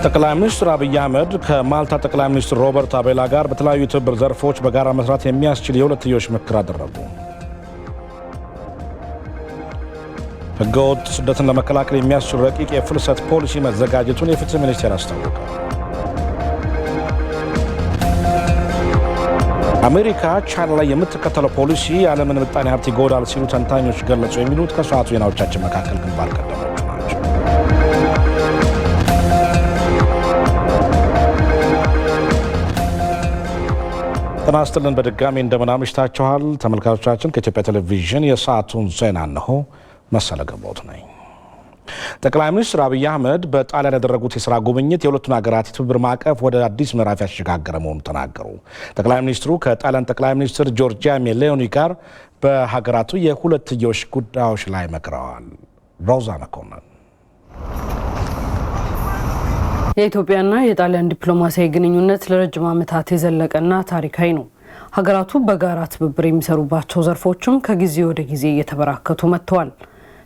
ጠቅላይ ሚኒስትር አብይ አህመድ ከማልታ ጠቅላይ ሚኒስትር ሮበርት አቤላ ጋር በተለያዩ የትብብር ዘርፎች በጋራ መስራት የሚያስችል የሁለትዮሽ ምክክር አደረጉ። ህገወጥ ስደትን ለመከላከል የሚያስችል ረቂቅ የፍልሰት ፖሊሲ መዘጋጀቱን የፍትህ ሚኒስቴር አስታወቀ። አሜሪካ ቻይና ላይ የምትከተለው ፖሊሲ የዓለምን ምጣኔ ሀብት ይጎዳል ሲሉ ተንታኞች ገለጹ። የሚሉት ከሰዓቱ ዜናዎቻችን መካከል ግንባር ቀደሞቹ ናቸው። ጤና ይስጥልን በድጋሚ እንደምን አምሽታችኋል ተመልካቾቻችን። ከኢትዮጵያ ቴሌቪዥን የሰዓቱን ዜና እነሆ። መሰለ ገቦት ነኝ። ጠቅላይ ሚኒስትር አብይ አህመድ በጣሊያን ያደረጉት የሥራ ጉብኝት የሁለቱን ሀገራት የትብብር ማዕቀፍ ወደ አዲስ ምዕራፍ ያሸጋገረ መሆኑን ተናገሩ። ጠቅላይ ሚኒስትሩ ከጣሊያን ጠቅላይ ሚኒስትር ጆርጂያ ሜሎኒ ጋር በሀገራቱ የሁለትዮሽ ጉዳዮች ላይ መክረዋል። ሮዛ መኮንን። የኢትዮጵያና የጣሊያን ዲፕሎማሲያዊ ግንኙነት ለረጅም ዓመታት የዘለቀና ታሪካዊ ነው። ሀገራቱ በጋራ ትብብር የሚሰሩባቸው ዘርፎችም ከጊዜ ወደ ጊዜ እየተበራከቱ መጥተዋል።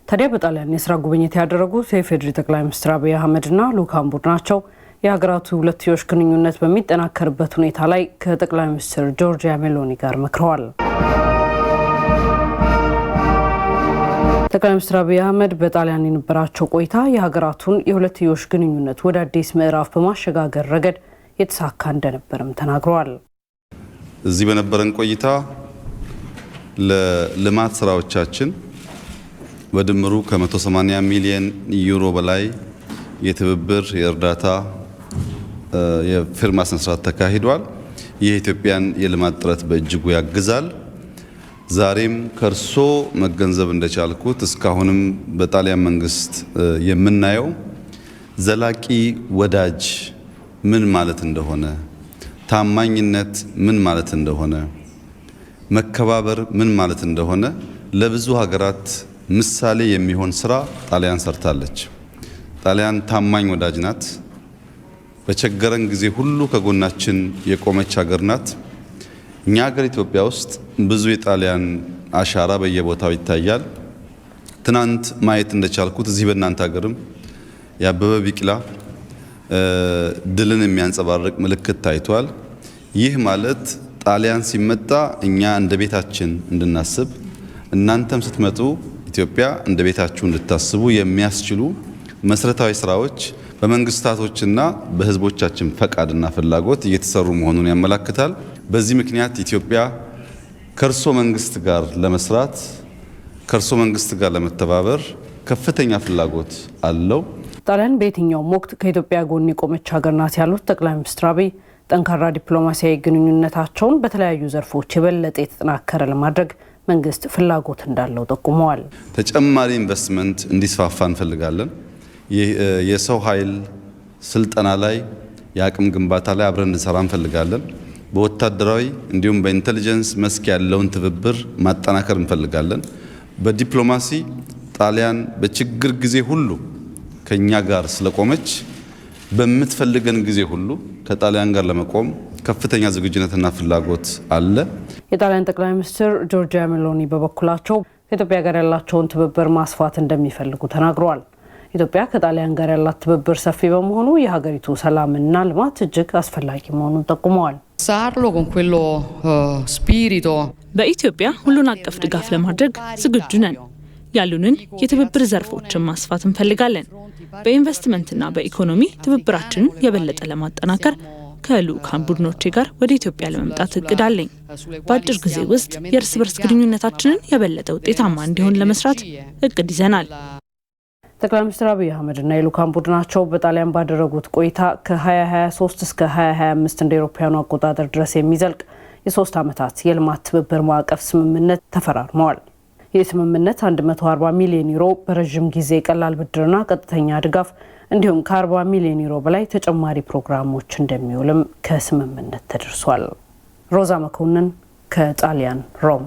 ታዲያ በጣሊያን የሥራ ጉብኝት ያደረጉት የኢፌዴሪ ጠቅላይ ሚኒስትር አብይ አህመድና ልዑካን ቡድናቸው የሀገራቱ ሁለትዮሽ ግንኙነት በሚጠናከርበት ሁኔታ ላይ ከጠቅላይ ሚኒስትር ጆርጂያ ሜሎኒ ጋር መክረዋል። ጠቅላይ ሚኒስትር አብይ አህመድ በጣሊያን የነበራቸው ቆይታ የሀገራቱን የሁለትዮሽ ግንኙነት ወደ አዲስ ምዕራፍ በማሸጋገር ረገድ የተሳካ እንደነበርም ተናግረዋል። እዚህ በነበረን ቆይታ ለልማት ስራዎቻችን በድምሩ ከ180 ሚሊዮን ዩሮ በላይ የትብብር የእርዳታ የፊርማ ስነስርዓት ተካሂዷል። ይህ የኢትዮጵያን የልማት ጥረት በእጅጉ ያግዛል። ዛሬም ከርሶ መገንዘብ እንደቻልኩት እስካሁንም በጣሊያን መንግስት የምናየው ዘላቂ ወዳጅ ምን ማለት እንደሆነ፣ ታማኝነት ምን ማለት እንደሆነ፣ መከባበር ምን ማለት እንደሆነ ለብዙ ሀገራት ምሳሌ የሚሆን ስራ ጣሊያን ሰርታለች። ጣሊያን ታማኝ ወዳጅ ናት። በቸገረን ጊዜ ሁሉ ከጎናችን የቆመች ሀገር ናት። እኛ ሀገር ኢትዮጵያ ውስጥ ብዙ የጣሊያን አሻራ በየቦታው ይታያል። ትናንት ማየት እንደቻልኩት እዚህ በእናንተ ሀገርም የአበበ ቢቂላ ድልን የሚያንጸባርቅ ምልክት ታይቷል። ይህ ማለት ጣሊያን ሲመጣ እኛ እንደ ቤታችን እንድናስብ፣ እናንተም ስትመጡ ኢትዮጵያ እንደ ቤታችሁ እንድታስቡ የሚያስችሉ መሰረታዊ ስራዎች በመንግስታቶችና በህዝቦቻችን ፈቃድና ፍላጎት እየተሰሩ መሆኑን ያመለክታል። በዚህ ምክንያት ኢትዮጵያ ከርሶ መንግስት ጋር ለመስራት ከርሶ መንግስት ጋር ለመተባበር ከፍተኛ ፍላጎት አለው። ጣሊያን በየትኛውም ወቅት ከኢትዮጵያ ጎን የቆመች ሀገር ናት ያሉት ጠቅላይ ሚኒስትር አብይ ጠንካራ ዲፕሎማሲያዊ ግንኙነታቸውን በተለያዩ ዘርፎች የበለጠ የተጠናከረ ለማድረግ መንግስት ፍላጎት እንዳለው ጠቁመዋል። ተጨማሪ ኢንቨስትመንት እንዲስፋፋ እንፈልጋለን። የሰው ኃይል ስልጠና ላይ የአቅም ግንባታ ላይ አብረን እንሰራ እንፈልጋለን። በወታደራዊ እንዲሁም በኢንተለጀንስ መስክ ያለውን ትብብር ማጠናከር እንፈልጋለን። በዲፕሎማሲ ጣሊያን በችግር ጊዜ ሁሉ ከኛ ጋር ስለቆመች በምትፈልገን ጊዜ ሁሉ ከጣሊያን ጋር ለመቆም ከፍተኛ ዝግጁነትና ፍላጎት አለ። የጣሊያን ጠቅላይ ሚኒስትር ጆርጂያ ሜሎኒ በበኩላቸው ከኢትዮጵያ ጋር ያላቸውን ትብብር ማስፋት እንደሚፈልጉ ተናግረዋል። ኢትዮጵያ ከጣሊያን ጋር ያላት ትብብር ሰፊ በመሆኑ የሀገሪቱ ሰላምና ልማት እጅግ አስፈላጊ መሆኑን ጠቁመዋል። በኢትዮጵያ ሁሉን አቀፍ ድጋፍ ለማድረግ ዝግጁ ነን። ያሉንን የትብብር ዘርፎችን ማስፋት እንፈልጋለን። በኢንቨስትመንትና በኢኮኖሚ ትብብራችንን የበለጠ ለማጠናከር ከልዑካን ቡድኖቼ ጋር ወደ ኢትዮጵያ ለመምጣት እቅድ አለኝ። በአጭር ጊዜ ውስጥ የእርስ በርስ ግንኙነታችንን የበለጠ ውጤታማ እንዲሆን ለመስራት እቅድ ይዘናል። ጠቅላይ ሚኒስትር አብይ አህመድና የልዑካን ቡድናቸው በጣሊያን ባደረጉት ቆይታ ከ2023 እስከ 2025 እንደ አውሮፓውያኑ አቆጣጠር ድረስ የሚዘልቅ የ3 ዓመታት የልማት ትብብር ማዕቀፍ ስምምነት ተፈራርመዋል። ይህ ስምምነት 140 ሚሊዮን ዩሮ በረዥም ጊዜ ቀላል ብድርና ቀጥተኛ ድጋፍ እንዲሁም ከ40 ሚሊዮን ዩሮ በላይ ተጨማሪ ፕሮግራሞች እንደሚውልም ከስምምነት ተደርሷል። ሮዛ መኮንን ከጣሊያን ሮም።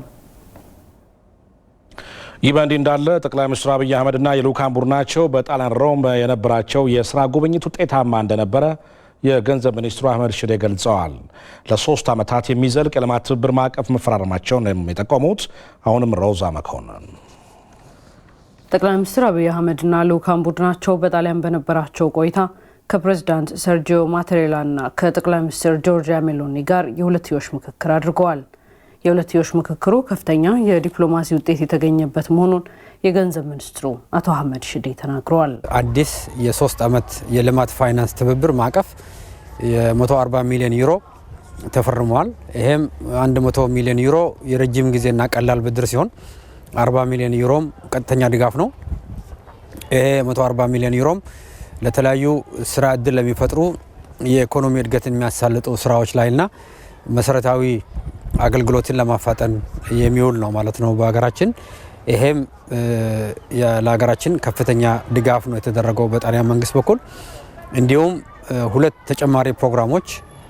ይህ በእንዲህ እንዳለ ጠቅላይ ሚኒስትር አብይ አህመድና የልዑካን ቡድናቸው በጣሊያን ሮም የነበራቸው የስራ ጉብኝት ውጤታማ እንደነበረ የገንዘብ ሚኒስትሩ አህመድ ሽዴ ገልጸዋል። ለ3 ዓመታት የሚዘልቅ የልማት ትብብር ማዕቀፍ መፈራረማቸውን የጠቆሙት አሁንም ሮዛ መኮንን ጠቅላይ ሚኒስትር አብይ አህመድና ልዑካን ቡድናቸው በጣሊያን በነበራቸው ቆይታ ከፕሬዝዳንት ሰርጂዮ ማቴሬላና ከጠቅላይ ሚኒስትር ጆርጂያ ሜሎኒ ጋር የሁለትዮሽ ምክክር አድርገዋል። የሁለትዮሽ ምክክሩ ከፍተኛ የዲፕሎማሲ ውጤት የተገኘበት መሆኑን የገንዘብ ሚኒስትሩ አቶ አህመድ ሽዴ ተናግረዋል። አዲስ የ3 ዓመት የልማት ፋይናንስ ትብብር ማዕቀፍ የ140 ሚሊዮን ዩሮ ተፈርሟል። ይሄም 100 ሚሊዮን ዩሮ የረጅም ጊዜና ቀላል ብድር ሲሆን 40 ሚሊዮን ዩሮም ቀጥተኛ ድጋፍ ነው። ይሄ 140 ሚሊዮን ዩሮም ለተለያዩ ስራ እድል ለሚፈጥሩ የኢኮኖሚ እድገትን የሚያሳልጡ ስራዎች ላይና መሰረታዊ አገልግሎትን ለማፋጠን የሚውል ነው ማለት ነው በሀገራችን። ይሄም ለሀገራችን ከፍተኛ ድጋፍ ነው የተደረገው በጣሊያን መንግስት በኩል። እንዲሁም 2 ተጨማሪ ፕሮግራሞች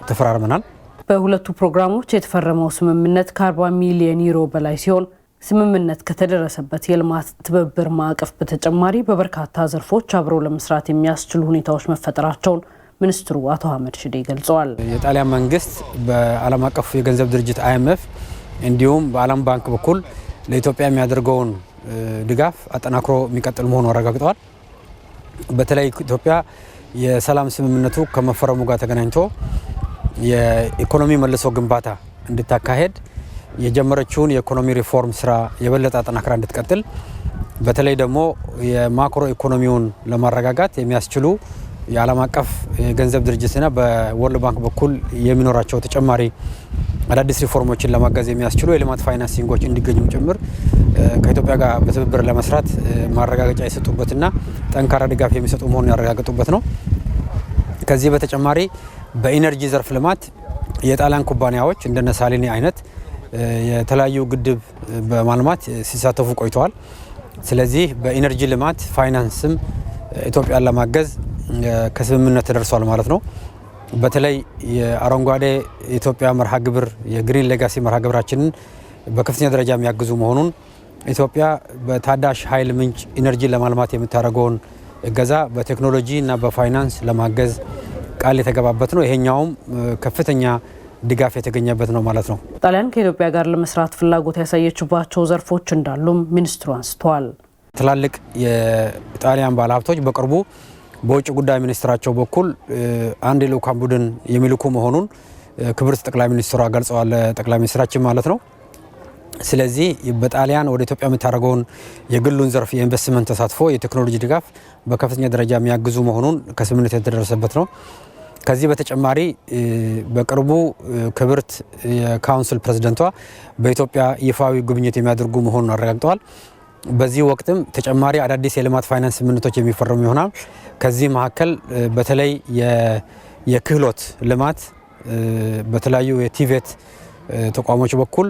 ተፈራርመናል። በሁለቱ ፕሮግራሞች የተፈረመው ስምምነት ከ40 ሚሊዮን ዩሮ በላይ ሲሆን ስምምነት ከተደረሰበት የልማት ትብብር ማዕቀፍ በተጨማሪ በበርካታ ዘርፎች አብረው ለመስራት የሚያስችሉ ሁኔታዎች መፈጠራቸውን ሚኒስትሩ አቶ አህመድ ሽዴ ገልጸዋል። የጣሊያን መንግስት በዓለም አቀፍ የገንዘብ ድርጅት IMF እንዲሁም በዓለም ባንክ በኩል ለኢትዮጵያ የሚያደርገውን ድጋፍ አጠናክሮ የሚቀጥል መሆኑን አረጋግጠዋል። በተለይ ኢትዮጵያ የሰላም ስምምነቱ ከመፈረሙ ጋር ተገናኝቶ የኢኮኖሚ መልሶ ግንባታ እንድታካሄድ የጀመረችውን የኢኮኖሚ ሪፎርም ስራ የበለጠ አጠናክራ እንድትቀጥል በተለይ ደግሞ የማክሮ ኢኮኖሚውን ለማረጋጋት የሚያስችሉ የዓለም አቀፍ የገንዘብ ድርጅትና በወርልድ ባንክ በኩል የሚኖራቸው ተጨማሪ አዳዲስ ሪፎርሞችን ለማገዝ የሚያስችሉ የልማት ፋይናንሲንጎች እንዲገኙ ጭምር ከኢትዮጵያ ጋር በትብብር ለመስራት ማረጋገጫ የሰጡበትና ጠንካራ ድጋፍ የሚሰጡ መሆኑን ያረጋገጡበት ነው። ከዚህ በተጨማሪ በኢነርጂ ዘርፍ ልማት የጣሊያን ኩባንያዎች እንደነ ሳሊኒ አይነት የተለያዩ ግድብ በማልማት ሲሳተፉ ቆይተዋል። ስለዚህ በኢነርጂ ልማት ፋይናንስም ኢትዮጵያን ለማገዝ ከስምምነት ተደርሷል ማለት ነው። በተለይ የአረንጓዴ ኢትዮጵያ መርሃ ግብር የግሪን ሌጋሲ መርሃ ግብራችንን በከፍተኛ ደረጃ የሚያግዙ መሆኑን ኢትዮጵያ በታዳሽ ኃይል ምንጭ ኢነርጂ ለማልማት የምታደርገውን እገዛ በቴክኖሎጂ እና በፋይናንስ ለማገዝ ቃል የተገባበት ነው። ይሄኛውም ከፍተኛ ድጋፍ የተገኘበት ነው ማለት ነው። ጣሊያን ከኢትዮጵያ ጋር ለመስራት ፍላጎት ያሳየችባቸው ዘርፎች እንዳሉም ሚኒስትሩ አንስተዋል። ትላልቅ የጣሊያን ባለሀብቶች በቅርቡ በውጭ ጉዳይ ሚኒስትራቸው በኩል አንድ የልኡካን ቡድን የሚልኩ መሆኑን ክብርት ጠቅላይ ሚኒስትሯ ገልጸዋል። ጠቅላይ ሚኒስትራችን ማለት ነው። ስለዚህ በጣሊያን ወደ ኢትዮጵያ የምታደርገውን የግሉን ዘርፍ የኢንቨስትመንት ተሳትፎ፣ የቴክኖሎጂ ድጋፍ በከፍተኛ ደረጃ የሚያግዙ መሆኑን ከስምምነት የተደረሰበት ነው። ከዚህ በተጨማሪ በቅርቡ ክብርት የካውንስል ፕሬዝዳንቷ በኢትዮጵያ ይፋዊ ጉብኝት የሚያደርጉ መሆኑን አረጋግጠዋል። በዚህ ወቅትም ተጨማሪ አዳዲስ የልማት ፋይናንስ ስምምነቶች የሚፈረሙ ይሆናል። ከዚህ መካከል በተለይ የክህሎት ልማት በተለያዩ የቲቬት ተቋሞች በኩል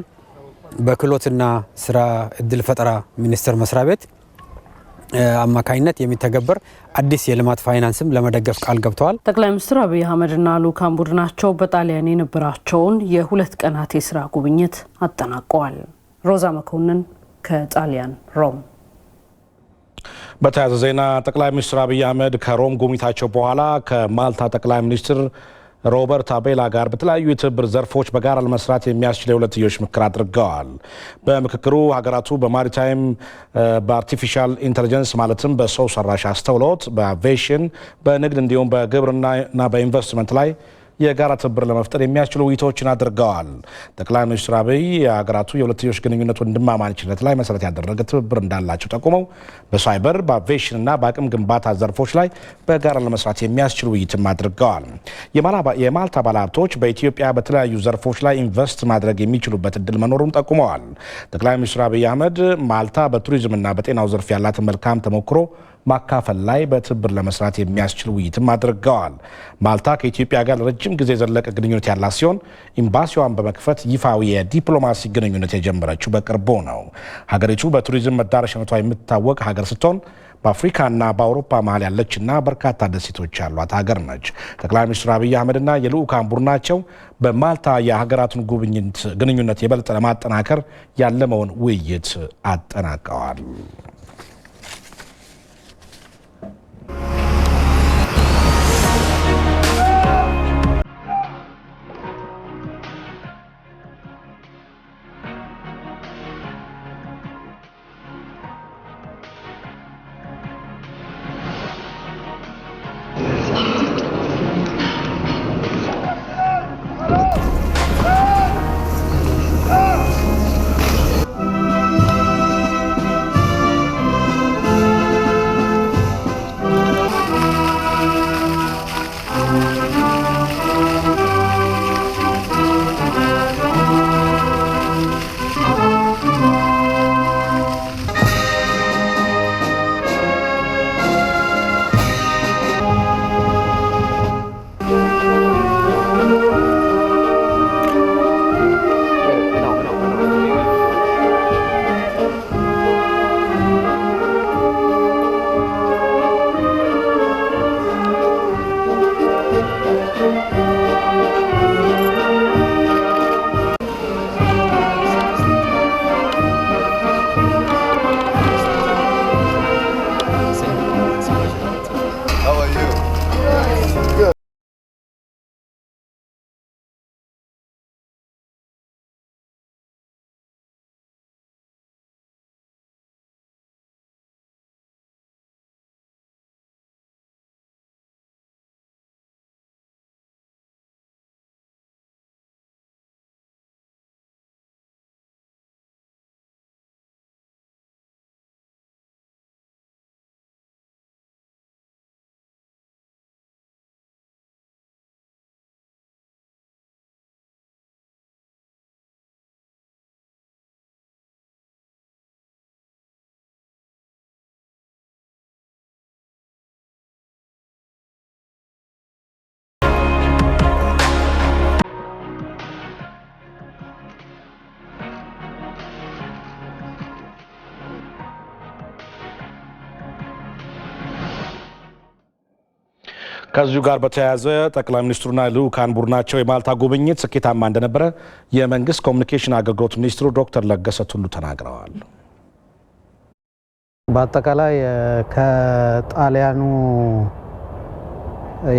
በክህሎትና ስራ እድል ፈጠራ ሚኒስቴር መስሪያ ቤት አማካኝነት የሚተገበር አዲስ የልማት ፋይናንስም ለመደገፍ ቃል ገብተዋል። ጠቅላይ ሚኒስትር አብይ አህመድና ልኡካን ቡድናቸው በጣሊያን የነበራቸውን የ2 ቀናት የስራ ጉብኝት አጠናቀዋል። ሮዛ መኮንን ከጣሊያን ሮም። በተያያዘ ዜና ጠቅላይ ሚኒስትር አብይ አህመድ ከሮም ጉብኝታቸው በኋላ ከማልታ ጠቅላይ ሚኒስትር ሮበርት አቤላ ጋር በተለያዩ የትብብር ዘርፎች በጋራ ለመስራት የሚያስችል የሁለትዮሽ ምክክር አድርገዋል። በምክክሩ ሀገራቱ በማሪታይም፣ በአርቲፊሻል ኢንተለጀንስ ማለትም በሰው ሰራሽ አስተውሎት፣ በአቪዬሽን፣ በንግድ እንዲሁም በግብርናና በኢንቨስትመንት ላይ የጋራ ትብብር ለመፍጠር የሚያስችሉ ውይይቶችን አድርገዋል። ጠቅላይ ሚኒስትር አብይ የሀገራቱ የሁለትዮሽ ግንኙነት ወንድማማችነት ላይ መሰረት ያደረገ ትብብር እንዳላቸው ጠቁመው በሳይበር በአቪዬሽንና በአቅም ግንባታ ዘርፎች ላይ በጋራ ለመስራት የሚያስችሉ ውይይትም አድርገዋል። የማልታ ባለሀብቶች በኢትዮጵያ በተለያዩ ዘርፎች ላይ ኢንቨስት ማድረግ የሚችሉበት እድል መኖሩን ጠቁመዋል። ጠቅላይ ሚኒስትር አብይ አህመድ ማልታ በቱሪዝምና በጤናው ዘርፍ ያላትን መልካም ተሞክሮ ማካፈል ላይ በትብብር ለመስራት የሚያስችል ውይይትም አድርገዋል። ማልታ ከኢትዮጵያ ጋር ረጅም ጊዜ የዘለቀ ግንኙነት ያላት ሲሆን ኤምባሲዋን በመክፈት ይፋዊ የዲፕሎማሲ ግንኙነት የጀመረችው በቅርቡ ነው። ሀገሪቱ በቱሪዝም መዳረሻነቷ የምትታወቅ ሀገር ስትሆን በአፍሪካና በአውሮፓ መሀል ያለችና በርካታ ደሴቶች ያሏት ሀገር ነች። ጠቅላይ ሚኒስትር አብይ አህመድና የልኡካን ቡድናቸው በማልታ የሀገራቱን ግንኙነት የበለጠ ለማጠናከር ያለመውን ውይይት አጠናቀዋል። ከዚሁ ጋር በተያያዘ ጠቅላይ ሚኒስትሩና ልዑካን ቡድናቸው የማልታ ጉብኝት ስኬታማ እንደነበረ የመንግስት ኮሚኒኬሽን አገልግሎት ሚኒስትሩ ዶክተር ለገሰ ቱሉ ተናግረዋል። በአጠቃላይ ከጣሊያኑ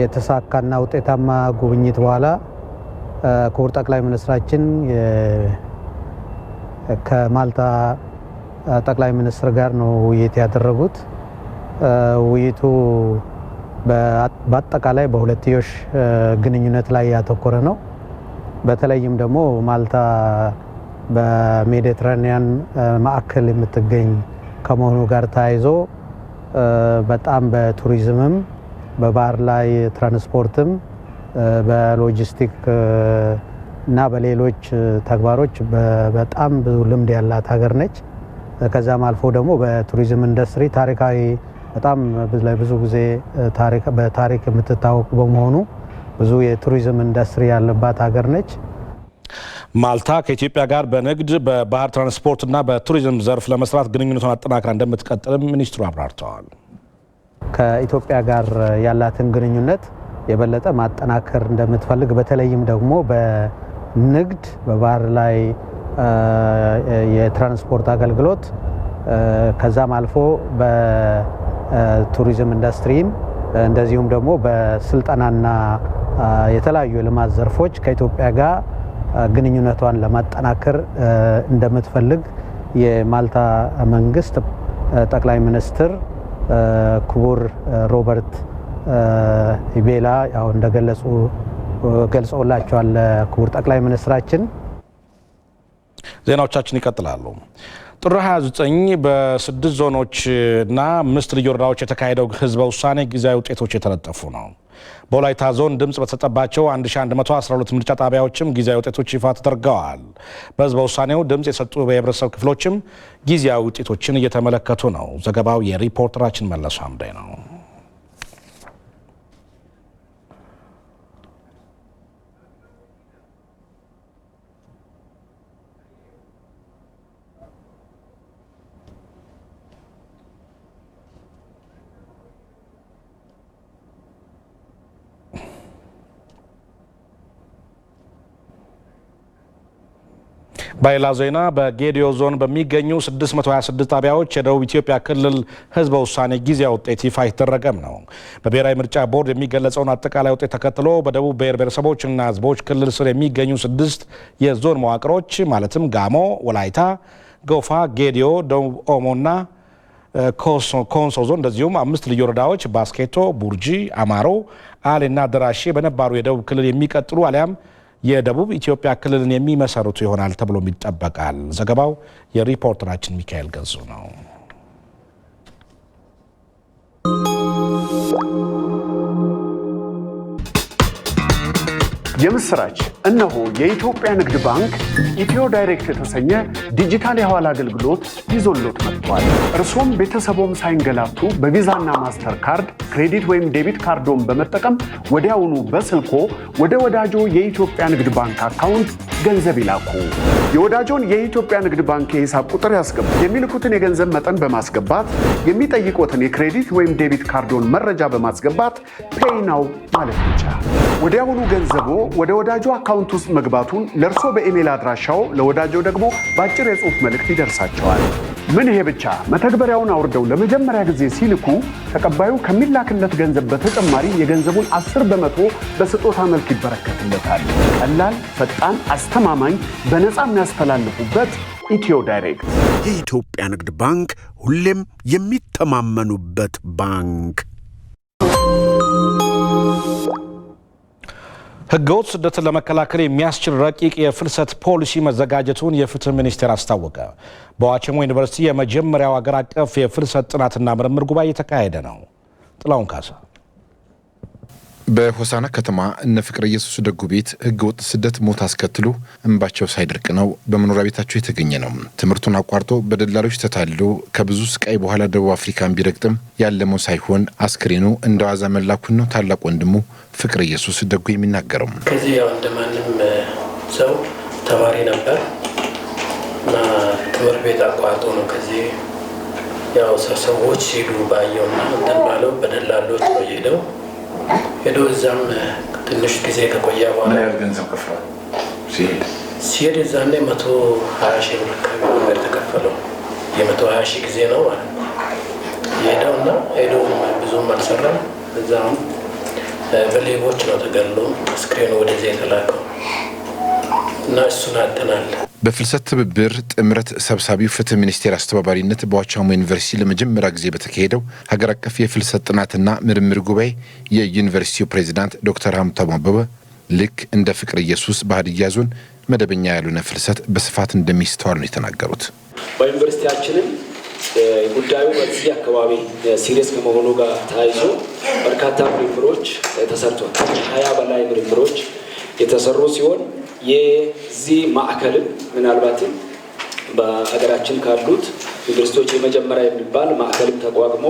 የተሳካና ውጤታማ ጉብኝት በኋላ ክቡር ጠቅላይ ሚኒስትራችን ከማልታ ጠቅላይ ሚኒስትር ጋር ነው ውይይት ያደረጉት። ውይይቱ በአጠቃላይ በሁለትዮሽ ግንኙነት ላይ ያተኮረ ነው። በተለይም ደግሞ ማልታ በሜዲትራኒያን ማዕከል የምትገኝ ከመሆኑ ጋር ተያይዞ በጣም በቱሪዝምም በባህር ላይ ትራንስፖርትም በሎጂስቲክ እና በሌሎች ተግባሮች በጣም ብዙ ልምድ ያላት ሀገር ነች። ከዛም አልፎ ደግሞ በቱሪዝም ኢንዱስትሪ ታሪካዊ በጣም ለብዙ ጊዜ በታሪክ የምትታወቅ በመሆኑ ብዙ የቱሪዝም ኢንዱስትሪ ያለባት ሀገር ነች። ማልታ ከኢትዮጵያ ጋር በንግድ በባህር ትራንስፖርትና በቱሪዝም ዘርፍ ለመስራት ግንኙነቷን አጠናክራ እንደምትቀጥልም ሚኒስትሩ አብራርተዋል። ከኢትዮጵያ ጋር ያላትን ግንኙነት የበለጠ ማጠናከር እንደምትፈልግ በተለይም ደግሞ በንግድ በባህር ላይ የትራንስፖርት አገልግሎት ከዛም አልፎ በቱሪዝም ኢንዱስትሪም እንደዚሁም ደግሞ በስልጠናና የተለያዩ የልማት ዘርፎች ከኢትዮጵያ ጋር ግንኙነቷን ለማጠናከር እንደምትፈልግ የማልታ መንግስት ጠቅላይ ሚኒስትር ክቡር ሮበርት ኢቤላ ያው ገልጸውላቸዋል ክቡር ጠቅላይ ሚኒስትራችን። ዜናዎቻችን ይቀጥላሉ። ጥር 29 በ6 ዞኖች እና 5 ልዩ ወረዳዎች የተካሄደው ህዝበ ውሳኔ ጊዜያዊ ውጤቶች የተለጠፉ ነው። በወላይታ ዞን ድምጽ በተሰጠባቸው 1112 ምርጫ ጣቢያዎችም ጊዜያዊ ውጤቶች ይፋ ተደርገዋል። በህዝበ ውሳኔው ድምጽ የሰጡ የህብረተሰብ ክፍሎችም ጊዜያዊ ውጤቶችን እየተመለከቱ ነው። ዘገባው የሪፖርተራችን መለሱ አምዴ ነው። በሌላ ዜና በጌዲዮ ዞን በሚገኙ 626 ጣቢያዎች የደቡብ ኢትዮጵያ ክልል ህዝበ ውሳኔ ጊዜያዊ ውጤት ይፋ የተደረገም ነው። በብሔራዊ ምርጫ ቦርድ የሚገለጸውን አጠቃላይ ውጤት ተከትሎ በደቡብ ብሔር ብሔረሰቦችና ህዝቦች ክልል ስር የሚገኙ 6 የዞን መዋቅሮች ማለትም ጋሞ፣ ወላይታ፣ ጎፋ፣ ጌዲዮ፣ ደቡብ ኦሞና ኮንሶ ዞን እንደዚሁም 5 ልዩ ወረዳዎች ባስኬቶ፣ ቡርጂ፣ አማሮ፣ አሌና ደራሼ በነባሩ የደቡብ ክልል የሚቀጥሉ አሊያም የደቡብ ኢትዮጵያ ክልልን የሚመሰርቱ ይሆናል ተብሎ ይጠበቃል። ዘገባው የሪፖርተራችን ሚካኤል ገዙ ነው። የምስራች! እነሆ የኢትዮጵያ ንግድ ባንክ ኢትዮ ዳይሬክት የተሰኘ ዲጂታል የሐዋላ አገልግሎት ይዞሎት መጥቷል። እርሶም ቤተሰቦም ሳይንገላቱ በቪዛና ማስተር ካርድ ክሬዲት ወይም ዴቢት ካርዶን በመጠቀም ወዲያውኑ በስልኮ ወደ ወዳጆ የኢትዮጵያ ንግድ ባንክ አካውንት ገንዘብ ይላኩ። የወዳጆን የኢትዮጵያ ንግድ ባንክ የሂሳብ ቁጥር ያስገቡ። የሚልኩትን የገንዘብ መጠን በማስገባት የሚጠይቁትን የክሬዲት ወይም ዴቢት ካርዶን መረጃ በማስገባት ፔይ ናው ማለት ብቻ። ወዲያውኑ ገንዘቦ ወደ ወዳጆ አካውንት ውስጥ መግባቱን ለእርሶ በኢሜል አድራሻው ለወዳጆ ደግሞ በአጭር የጽሑፍ መልእክት ይደርሳቸዋል። ምን ይሄ ብቻ! መተግበሪያውን አውርደው ለመጀመሪያ ጊዜ ሲልኩ ተቀባዩ ከሚላክለት ገንዘብ በተጨማሪ የገንዘቡን 10% በስጦታ መልክ ይበረከትለታል። ቀላል፣ ፈጣን፣ አስተማማኝ፣ በነፃ የሚያስተላልፉበት ኢትዮ ዳይሬክት። የኢትዮጵያ ንግድ ባንክ ሁሌም የሚተማመኑበት ባንክ። ህገወጥ ስደትን ለመከላከል የሚያስችል ረቂቅ የፍልሰት ፖሊሲ መዘጋጀቱን የፍትህ ሚኒስቴር አስታወቀ። በዋቸሞ ዩኒቨርሲቲ የመጀመሪያው ሀገር አቀፍ የፍልሰት ጥናትና ምርምር ጉባኤ የተካሄደ ነው። ጥላውን ካሳ በሆሳና ከተማ እነ ፍቅረ ኢየሱስ ደጉ ቤት ህገወጥ ስደት ሞት አስከትሎ እንባቸው ሳይደርቅ ነው በመኖሪያ ቤታቸው የተገኘ ነው። ትምህርቱን አቋርጦ በደላሎች ተታልሎ ከብዙ ስቃይ በኋላ ደቡብ አፍሪካን ቢረግጥም ያለመው ሳይሆን አስክሬኑ እንደዋዛ መላኩን ነው ታላቅ ወንድሙ ፍቅረ ኢየሱስ ደጉ የሚናገረው። ከዚህ ያው እንደማንም ሰው ተማሪ ነበር እና ትምህርት ቤት አቋርጦ ነው ከዚህ ያው ሰዎች ሲሄዱ ባየውና እንትን ባለው በደላሎች ነው የሄደው። ሄዶ እዛም ትንሽ ጊዜ ከቆየ በኋላ ምን ያህል ገንዘብ ከፍሏል? ሲሄድ እዛኔ 120 ሺህ ብር ነበር የተከፈለው። የ120 ሺህ ጊዜ ነው ማለት ነው የሄደውና ሄዶ ብዙም አልሰራም። እዛም በሌቦች ነው ተገሎ አስክሬኑ ወደዚህ የተላከው እና እሱን አጥተናል። በፍልሰት ትብብር ጥምረት ሰብሳቢው ፍትህ ሚኒስቴር አስተባባሪነት በዋቻሞ ዩኒቨርሲቲ ለመጀመሪያ ጊዜ በተካሄደው ሀገር አቀፍ የፍልሰት ጥናትና ምርምር ጉባኤ የዩኒቨርሲቲው ፕሬዚዳንት ዶክተር ሀብታሙ አበበ ልክ እንደ ፍቅረ ኢየሱስ በሀዲያ ዞን መደበኛ ያልሆነ ፍልሰት በስፋት እንደሚስተዋል ነው የተናገሩት። በዩኒቨርሲቲያችንም ጉዳዩ በዚህ አካባቢ ሲሪየስ ከመሆኑ ጋር ተያይዞ በርካታ ምርምሮች ተሰርቷል። 20 በላይ ምርምሮች የተሰሩ ሲሆን የዚህ ማዕከልም ምናልባትም በሀገራችን ካሉት ዩኒቨርሲቲዎች የመጀመሪያ የሚባል ማዕከልም ተቋቁሞ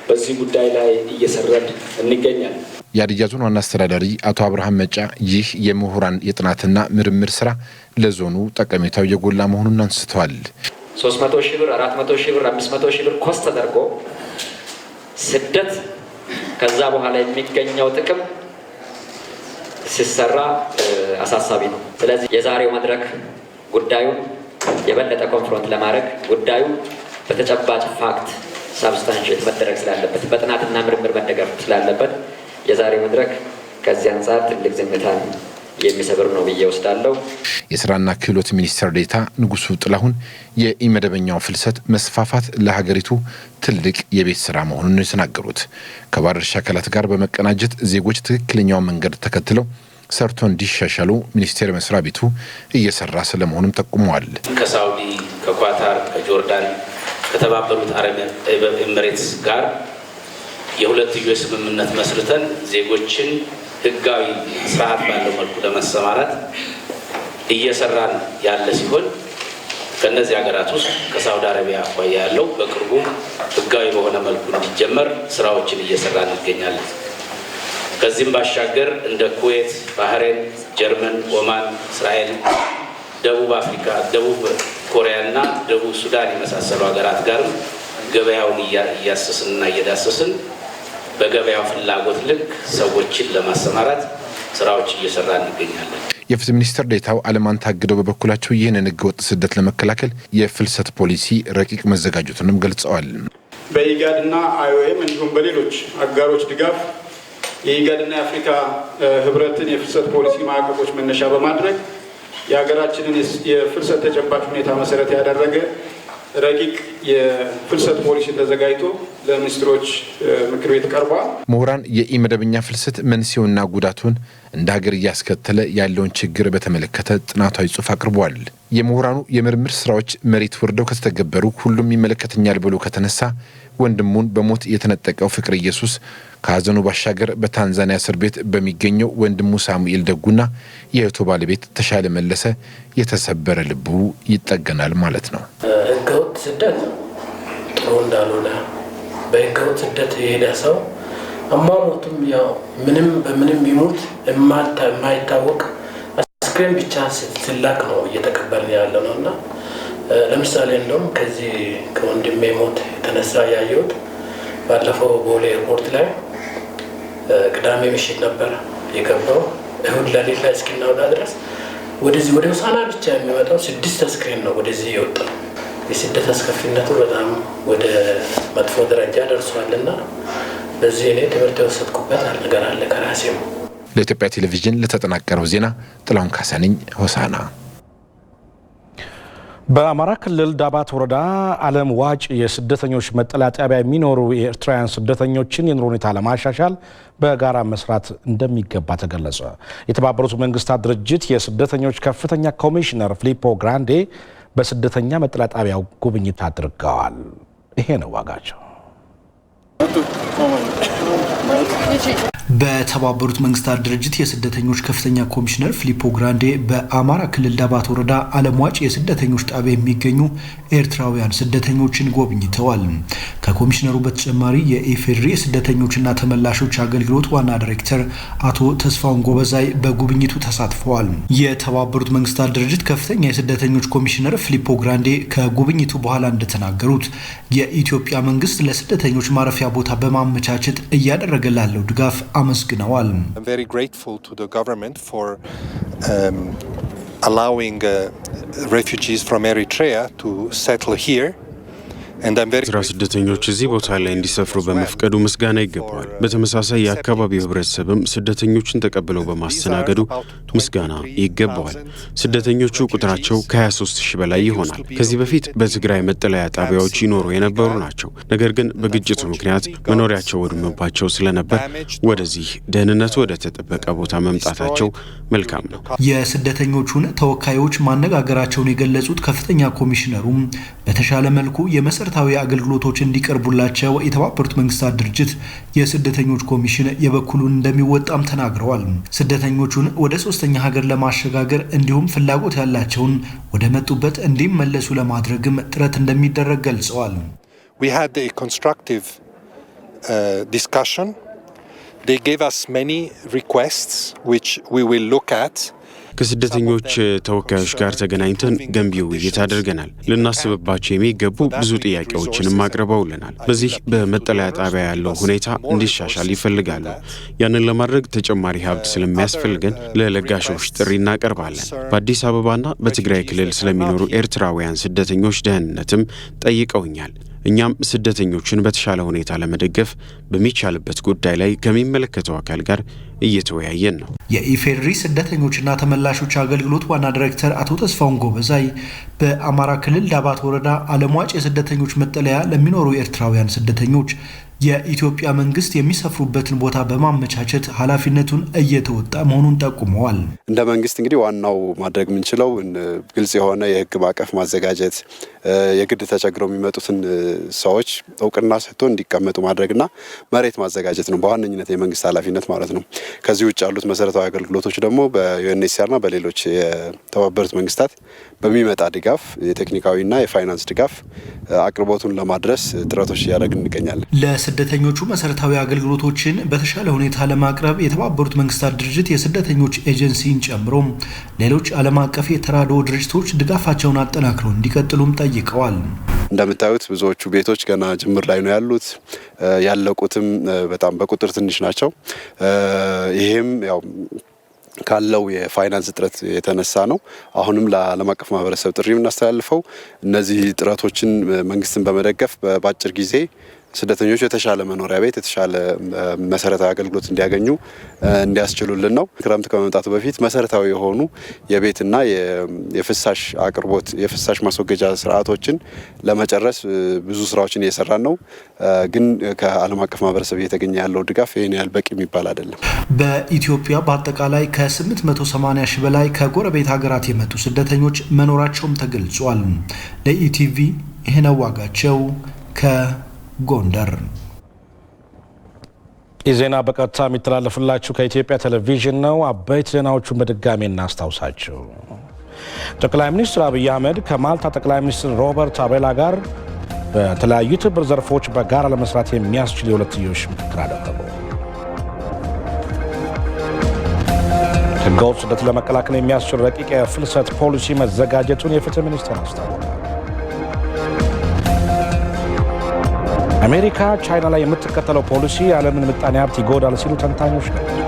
በዚህ ጉዳይ ላይ እየሰራን እንገኛለን። የሀዲያ ዞን ዋና አስተዳዳሪ አቶ አብርሃም መጫ ይህ የምሁራን የጥናትና ምርምር ስራ ለዞኑ ጠቀሜታው የጎላ መሆኑን አንስተዋል። 300 ሺህ ብር፣ 400 ሺህ ብር፣ 500 ሺህ ብር ኮስት ተደርጎ ስደት ከዛ በኋላ የሚገኘው ጥቅም ሲሰራ አሳሳቢ ነው። ስለዚህ የዛሬው መድረክ ጉዳዩን የበለጠ ኮንፍሮንት ለማድረግ ጉዳዩ በተጨባጭ ፋክት ሳብስታንሽት መደረግ ስላለበት በጥናትና ምርምር መደገፍ ስላለበት የዛሬው መድረክ ከዚህ አንጻር ትልቅ ዝምታን የሚሰብር ነው ብዬ ወስዳለሁ። የስራና ክህሎት ሚኒስትር ዴኤታ ንጉሱ ጥላሁን የኢመደበኛው ፍልሰት መስፋፋት ለሀገሪቱ ትልቅ የቤት ስራ መሆኑን ነው የተናገሩት። ከባለድርሻ አካላት ጋር በመቀናጀት ዜጎች ትክክለኛውን መንገድ ተከትለው ሰርቶ እንዲሻሻሉ ሚኒስቴር መስሪያ ቤቱ እየሰራ ስለመሆኑም ጠቁመዋል። ከሳውዲ፣ ከኳታር፣ ከጆርዳን፣ ከተባበሩት አረብ ኤምሬትስ ጋር የሁለትዮሽ ስምምነት መስርተን ዜጎችን ህጋዊ ስርዓት ባለው መልኩ ለማሰማራት እየሰራን ያለ ሲሆን ከነዚህ ሀገራት ውስጥ ከሳውዲ አረቢያ አኳያ ያለው በቅርቡ ህጋዊ በሆነ መልኩ እንዲጀመር ስራዎችን እየሰራን እንገኛለን። ከዚህም ባሻገር እንደ ኩዌት፣ ባህሬን፣ ጀርመን፣ ኦማን፣ እስራኤል፣ ደቡብ አፍሪካ፣ ደቡብ ኮሪያና ደቡብ ሱዳን የመሳሰሉ ሀገራት ጋር ገበያውን እያሰስንና እየዳሰስን በገበያው ፍላጎት ልክ ሰዎችን ለማሰማራት ስራዎች እየሰራ እንገኛለን። የፍትህ ሚኒስትር ዴኤታው አለማን ታግደው በበኩላቸው ይህንን ህገወጥ ስደት ለመከላከል የፍልሰት ፖሊሲ ረቂቅ መዘጋጀቱንም ገልጸዋል። በኢጋድና አይኦኤም እንዲሁም በሌሎች አጋሮች ድጋፍ የኢጋድና የአፍሪካ ህብረትን የፍልሰት ፖሊሲ ማዕቀፎች መነሻ በማድረግ የሀገራችንን የፍልሰት ተጨባጭ ሁኔታ መሰረት ያደረገ ረቂቅ የፍልሰት ፖሊሲ ተዘጋጅቶ ለሚኒስትሮች ምክር ቤት ቀርቧል። ምሁራን የኢመደበኛ ፍልሰት መንስኤውና ጉዳቱን እንደ ሀገር እያስከተለ ያለውን ችግር በተመለከተ ጥናታዊ ጽሑፍ አቅርበዋል። የምሁራኑ የምርምር ስራዎች መሬት ወርደው ከተተገበሩ ሁሉም ይመለከተኛል ብሎ ከተነሳ ወንድሙን በሞት የተነጠቀው ፍቅረ ኢየሱስ ከሀዘኑ ባሻገር በታንዛኒያ እስር ቤት በሚገኘው ወንድሙ ሳሙኤል ደጉና የእህቱ ባለቤት ተሻለ መለሰ የተሰበረ ልቡ ይጠገናል ማለት ነው። ህገወጥ ስደት ጥሩ እንዳልሆነ በህገወጥ ስደት የሄደ ሰው አሟሟቱም ያው ምንም በምንም ይሙት የማይታወቅ አስክሬን ብቻ ስትላክ ነው እየተቀበልን ያለ ነው እና ለምሳሌ እንደውም ከዚህ ከወንድሜ ሞት የተነሳ ያየሁት ባለፈው ቦሌ ኤርፖርት ላይ ቅዳሜ ምሽት ነበር የገባው። እሁድ ሌሊት ላይ እስኪናወጣ ድረስ ወደዚህ ወደ ሆሳዕና ብቻ የሚመጣው 6 አስክሬን ነው ወደዚህ የወጣው። የስደት አስከፊነቱ በጣም ወደ መጥፎ ደረጃ ደርሷልና በዚህ እኔ ትምህርት የወሰድኩበት ነገር አለ ከራሴው። ለኢትዮጵያ ቴሌቪዥን ለተጠናቀረው ዜና ጥላሁን ካሳነኝ ሆሳዕና። በአማራ ክልል ዳባት ወረዳ ዓለም ዋጭ የስደተኞች መጠለያ ጣቢያ የሚኖሩ የኤርትራውያን ስደተኞችን የኑሮ ሁኔታ ለማሻሻል በጋራ መስራት እንደሚገባ ተገለጸ። የተባበሩት መንግስታት ድርጅት የስደተኞች ከፍተኛ ኮሚሽነር ፊሊፖ ግራንዴ በስደተኛ መጠለያ ጣቢያው ጉብኝት አድርገዋል። ይሄ ነው ዋጋቸው። በተባበሩት መንግስታት ድርጅት የስደተኞች ከፍተኛ ኮሚሽነር ፊሊፖ ግራንዴ በአማራ ክልል ዳባት ወረዳ ዓለም ዋጭ የስደተኞች ጣቢያ የሚገኙ ኤርትራውያን ስደተኞችን ጎብኝተዋል። ከኮሚሽነሩ በተጨማሪ የኢፌዴሪ የስደተኞችና ተመላሾች አገልግሎት ዋና ዳይሬክተር አቶ ተስፋውን ጎበዛይ በጉብኝቱ ተሳትፈዋል። የተባበሩት መንግስታት ድርጅት ከፍተኛ የስደተኞች ኮሚሽነር ፊሊፖ ግራንዴ ከጉብኝቱ በኋላ እንደተናገሩት የኢትዮጵያ መንግስት ለስደተኞች ማረፊያ ቦታ በማመቻቸት እያደረገ ላለው ድጋፍ አመስግነዋል። allowing refugees from Eritrea to settle here. ኤርትራ ስደተኞች እዚህ ቦታ ላይ እንዲሰፍሩ በመፍቀዱ ምስጋና ይገባዋል። በተመሳሳይ የአካባቢው ህብረተሰብም ስደተኞችን ተቀብለው በማስተናገዱ ምስጋና ይገባዋል። ስደተኞቹ ቁጥራቸው ከ23,000 በላይ ይሆናል። ከዚህ በፊት በትግራይ መጠለያ ጣቢያዎች ይኖሩ የነበሩ ናቸው። ነገር ግን በግጭቱ ምክንያት መኖሪያቸው ወድመባቸው ስለነበር ወደዚህ ደህንነቱ ወደ ተጠበቀ ቦታ መምጣታቸው መልካም ነው። የስደተኞቹን ተወካዮች ማነጋገራቸውን የገለጹት ከፍተኛ ኮሚሽነሩም በተሻለ መልኩ የመሰረታዊ አገልግሎቶች እንዲቀርቡላቸው የተባበሩት መንግስታት ድርጅት የስደተኞች ኮሚሽን የበኩሉን እንደሚወጣም ተናግረዋል። ስደተኞቹን ወደ ሶስተኛ ሀገር ለማሸጋገር እንዲሁም ፍላጎት ያላቸውን ወደ መጡበት እንዲመለሱ ለማድረግም ጥረት እንደሚደረግ ገልጸዋል። We had a constructive discussion. They gave us many requests which we will look at. ከስደተኞች ተወካዮች ጋር ተገናኝተን ገንቢ ውይይት አድርገናል። ልናስብባቸው የሚገቡ ብዙ ጥያቄዎችንም አቅርበውልናል። በዚህ በመጠለያ ጣቢያ ያለው ሁኔታ እንዲሻሻል ይፈልጋሉ። ያንን ለማድረግ ተጨማሪ ሀብት ስለሚያስፈልገን ለለጋሾች ጥሪ እናቀርባለን። በአዲስ አበባና በትግራይ ክልል ስለሚኖሩ ኤርትራውያን ስደተኞች ደህንነትም ጠይቀውኛል። እኛም ስደተኞችን በተሻለ ሁኔታ ለመደገፍ በሚቻልበት ጉዳይ ላይ ከሚመለከተው አካል ጋር እየተወያየን ነው። የኢፌድሪ ስደተኞችና ተመላሾች አገልግሎት ዋና ዳይሬክተር አቶ ተስፋውን ጎበዛይ በአማራ ክልል ዳባት ወረዳ አለምዋጭ የስደተኞች መጠለያ ለሚኖሩ ኤርትራውያን ስደተኞች የኢትዮጵያ መንግስት የሚሰፍሩበትን ቦታ በማመቻቸት ኃላፊነቱን እየተወጣ መሆኑን ጠቁመዋል። እንደ መንግስት እንግዲህ ዋናው ማድረግ የምንችለው ግልጽ የሆነ የህግ ማዕቀፍ ማዘጋጀት፣ የግድ ተቸግረው የሚመጡትን ሰዎች እውቅና ሰጥቶ እንዲቀመጡ ማድረግና መሬት ማዘጋጀት ነው በዋነኝነት የመንግስት ኃላፊነት ማለት ነው። ከዚህ ውጭ ያሉት መሰረታዊ አገልግሎቶች ደግሞ በዩኤንኤችሲአርና በሌሎች የተባበሩት መንግስታት በሚመጣ ድጋፍ የቴክኒካዊና የፋይናንስ ድጋፍ አቅርቦቱን ለማድረስ ጥረቶች እያደረግን እንገኛለን። ለስደተኞቹ መሰረታዊ አገልግሎቶችን በተሻለ ሁኔታ ለማቅረብ የተባበሩት መንግስታት ድርጅት የስደተኞች ኤጀንሲን ጨምሮ ሌሎች ዓለም አቀፍ የተራድኦ ድርጅቶች ድጋፋቸውን አጠናክረው እንዲቀጥሉም ጠይቀዋል። እንደምታዩት ብዙዎቹ ቤቶች ገና ጅምር ላይ ነው ያሉት። ያለቁትም በጣም በቁጥር ትንሽ ናቸው። ይሄም ያው ካለው የፋይናንስ እጥረት የተነሳ ነው። አሁንም ለዓለም አቀፍ ማህበረሰብ ጥሪ የምናስተላልፈው እነዚህ ጥረቶችን መንግስትን በመደገፍ በአጭር ጊዜ ስደተኞች የተሻለ መኖሪያ ቤት፣ የተሻለ መሰረታዊ አገልግሎት እንዲያገኙ እንዲያስችሉልን ነው። ክረምት ከመምጣቱ በፊት መሰረታዊ የሆኑ የቤትና የፍሳሽ አቅርቦት፣ የፍሳሽ ማስወገጃ ስርዓቶችን ለመጨረስ ብዙ ስራዎችን እየሰራን ነው። ግን ከዓለም አቀፍ ማህበረሰብ እየተገኘ ያለው ድጋፍ ይህን ያህል በቂ የሚባል አይደለም። በኢትዮጵያ በአጠቃላይ ከ880 ሺህ በላይ ከጎረቤት ሀገራት የመጡ ስደተኞች መኖራቸውም ተገልጿል። ለኢቲቪ ይህነው ዋጋቸው ጎንደር። የዜና በቀጥታ የሚተላለፍላችሁ ከኢትዮጵያ ቴሌቪዥን ነው። አበይት ዜናዎቹን በድጋሚ እናስታውሳችሁ። ጠቅላይ ሚኒስትር አብይ አህመድ ከማልታ ጠቅላይ ሚኒስትር ሮበርት አቤላ ጋር በተለያዩ ትብብር ዘርፎች በጋራ ለመስራት የሚያስችል የሁለትዮሽ ምክክር አደረጉ። ህገወጥ ስደትን ለመከላከል የሚያስችል ረቂቅ የፍልሰት ፖሊሲ መዘጋጀቱን የፍትህ ሚኒስቴር አስታወቀ። አሜሪካ ቻይና ላይ የምትከተለው ፖሊሲ የዓለምን ምጣኔ ሀብት ይጎዳል ሲሉ ተንታኞች ገለጹ።